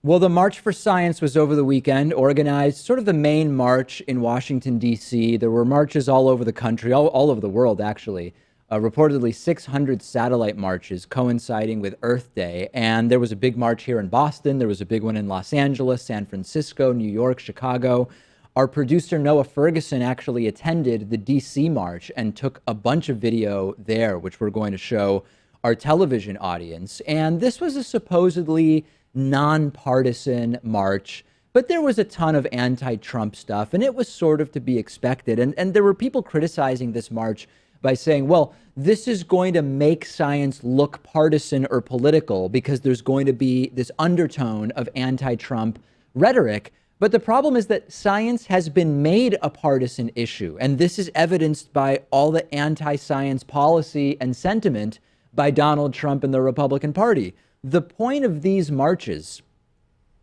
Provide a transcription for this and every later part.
Well, the March for Science was over the weekend, organized sort of the main march in Washington, D.C. There were marches all over the country, all over the world, actually. Reportedly 600 satellite marches coinciding with Earth Day. And there was a big march here in Boston. There was a big one in Los Angeles, San Francisco, New York, Chicago. Our producer, Noah Ferguson, actually attended the D.C. march and took a bunch of video there, which we're going to show our television audience. And this was a supposedly nonpartisan march, but there was a ton of anti-Trump stuff, and it was sort of to be expected. And there were people criticizing this march by saying, well, this is going to make science look partisan or political because there's going to be this undertone of anti-Trump rhetoric. But the problem is that science has been made a partisan issue, and this is evidenced by all the anti-science policy and sentiment by Donald Trump and the Republican Party. The point of these marches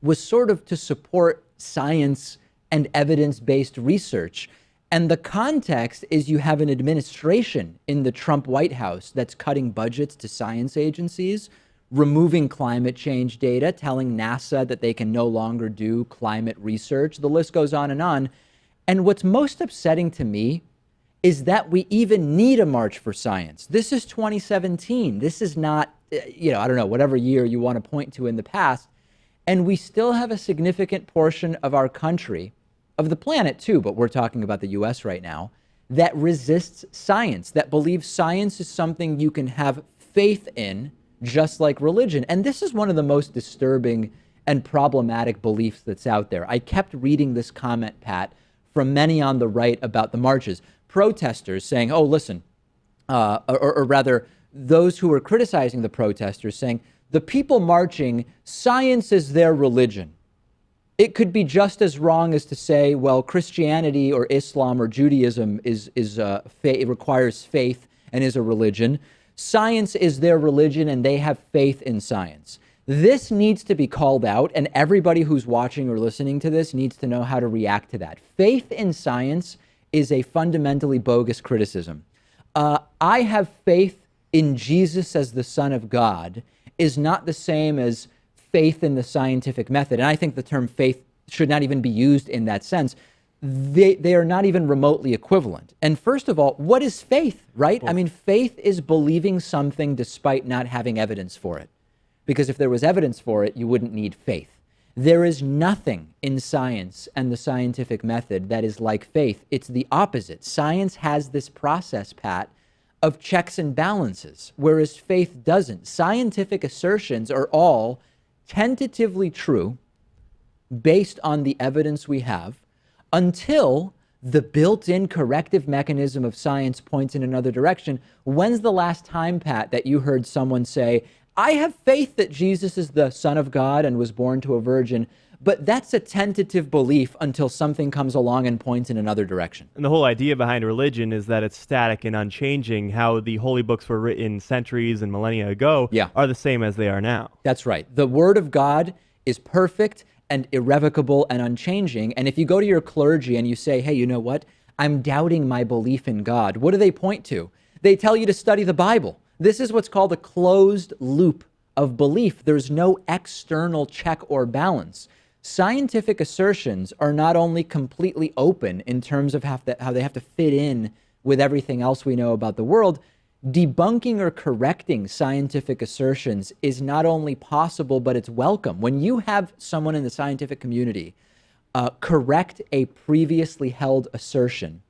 was sort of to support science and evidence-based research. And the context is you have an administration in the Trump White House that's cutting budgets to science agencies, removing climate change data, telling NASA that they can no longer do climate research. The list goes on. And what's most upsetting to me is that we even need a March for Science. This is 2017. This is not, I don't know, whatever year you want to point to in the past. And we still have a significant portion of our country, of the planet too, but we're talking about the US right now, that resists science, that believes science is something you can have faith in, just like religion. And this is one of the most disturbing and problematic beliefs that's out there. I kept reading this comment, Pat, from many on the right about the marches. Protesters saying, oh, listen, or rather, those who were criticizing the protesters saying, the people marching, science is their religion. It could be just as wrong as to say, well, Christianity or Islam or Judaism it requires faith and is a religion. Science is their religion and they have faith in science. This needs to be called out, and everybody who's watching or listening to this needs to know how to react to that. Faith in science is a fundamentally bogus criticism. I have faith in Jesus as the Son of God is not the same as faith in the scientific method. And I think the term faith should not even be used in that sense. They are not even remotely equivalent. And first of all, what is faith, right? I mean, faith is believing something despite not having evidence for it. Because if there was evidence for it, you wouldn't need faith. There is nothing in science and the scientific method that is like faith. It's the opposite. Science has this process, Pat, of checks and balances, whereas faith doesn't. Scientific assertions are all tentatively true based on the evidence we have until the built-in corrective mechanism of science points in another direction. When's the last time, Pat, that you heard someone say, I have faith that Jesus is the Son of God and was born to a virgin, but that's a tentative belief until something comes along and points in another direction. And the whole idea behind religion is that it's static and unchanging. How the holy books were written centuries and millennia ago are the same as they are now. That's right. The Word of God is perfect and irrevocable and unchanging. And if you go to your clergy and you say, hey, you know what? I'm doubting my belief in God. What do they point to? They tell you to study the Bible. This is what's called a closed loop of belief. There's no external check or balance. Scientific assertions are not only completely open in terms of how they have to fit in with everything else we know about the world, debunking or correcting scientific assertions is not only possible, but it's welcome. When you have someone in the scientific community correct a previously held assertion,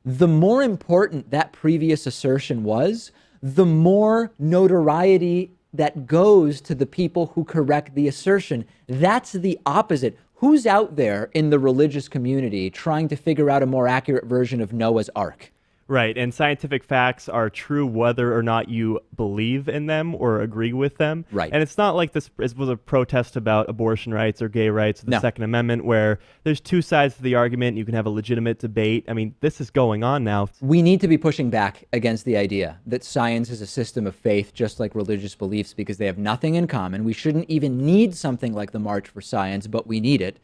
the more important that previous assertion was, the more notoriety that goes to the people who correct the assertion. That's the opposite. Who's out there in the religious community trying to figure out a more accurate version of Noah's Ark? Right, and scientific facts are true whether or not you believe in them or agree with them. Right. And it's not like this was a protest about abortion rights or gay rights, or the Second Amendment, where there's two sides to the argument. You can have a legitimate debate. I mean, this is going on now. We need to be pushing back against the idea that science is a system of faith, just like religious beliefs, because they have nothing in common. We shouldn't even need something like the March for Science, but we need it.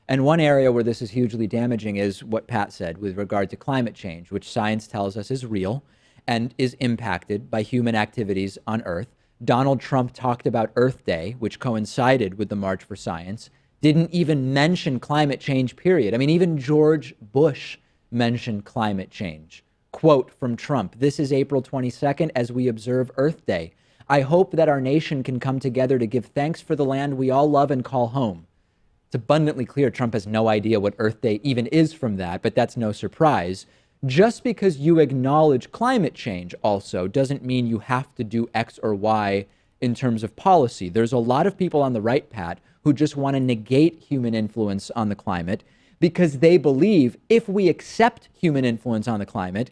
And one area where this is hugely damaging is what Pat said with regard to climate change, which science tells us is real and is impacted by human activities on Earth. Donald Trump talked about Earth Day, which coincided with the March for Science, didn't even mention climate change, period. I mean, even George Bush mentioned climate change. Quote from Trump, "This is April 22nd as we observe Earth Day. I hope that our nation can come together to give thanks for the land we all love and call home." It's abundantly clear Trump has no idea what Earth Day even is from that, but that's no surprise. Just because you acknowledge climate change also doesn't mean you have to do X or Y in terms of policy. There's a lot of people on the right, Pat, who just want to negate human influence on the climate because they believe if we accept human influence on the climate,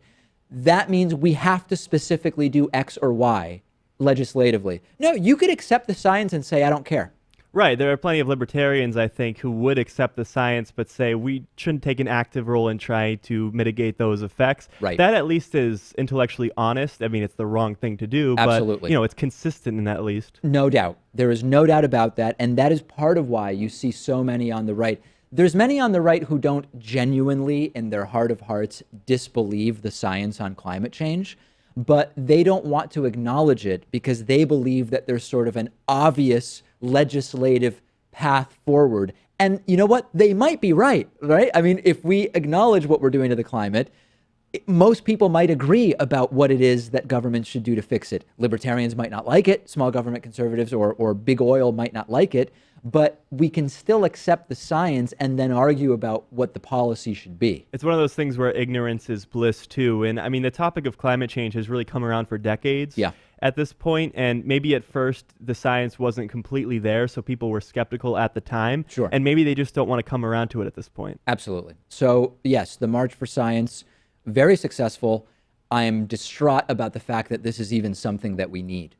that means we have to specifically do X or Y legislatively. No, you could accept the science and say, I don't care. Right. There are plenty of libertarians, I think, who would accept the science but say we shouldn't take an active role in trying to mitigate those effects. Right. That at least is intellectually honest. I mean, it's the wrong thing to do, Absolutely. but it's consistent in that at least. No doubt. There is no doubt about that. And that is part of why you see so many on the right. There's many on the right who don't genuinely, in their heart of hearts, disbelieve the science on climate change, but they don't want to acknowledge it because they believe that there's sort of an obvious legislative path forward. And you know what? They might be right? I mean, if we acknowledge what we're doing to the climate, most people might agree about what it is that governments should do to fix it. Libertarians might not like it. Small government conservatives or big oil might not like it. But we can still accept the science and then argue about what the policy should be. It's one of those things where ignorance is bliss too. And I mean, the topic of climate change has really come around for decades. Yeah. At this point, and maybe at first the science wasn't completely there, so people were skeptical at the time. Sure. And maybe they just don't want to come around to it at this point. Absolutely. So yes, the March for Science, very successful. I am distraught about the fact that this is even something that we need.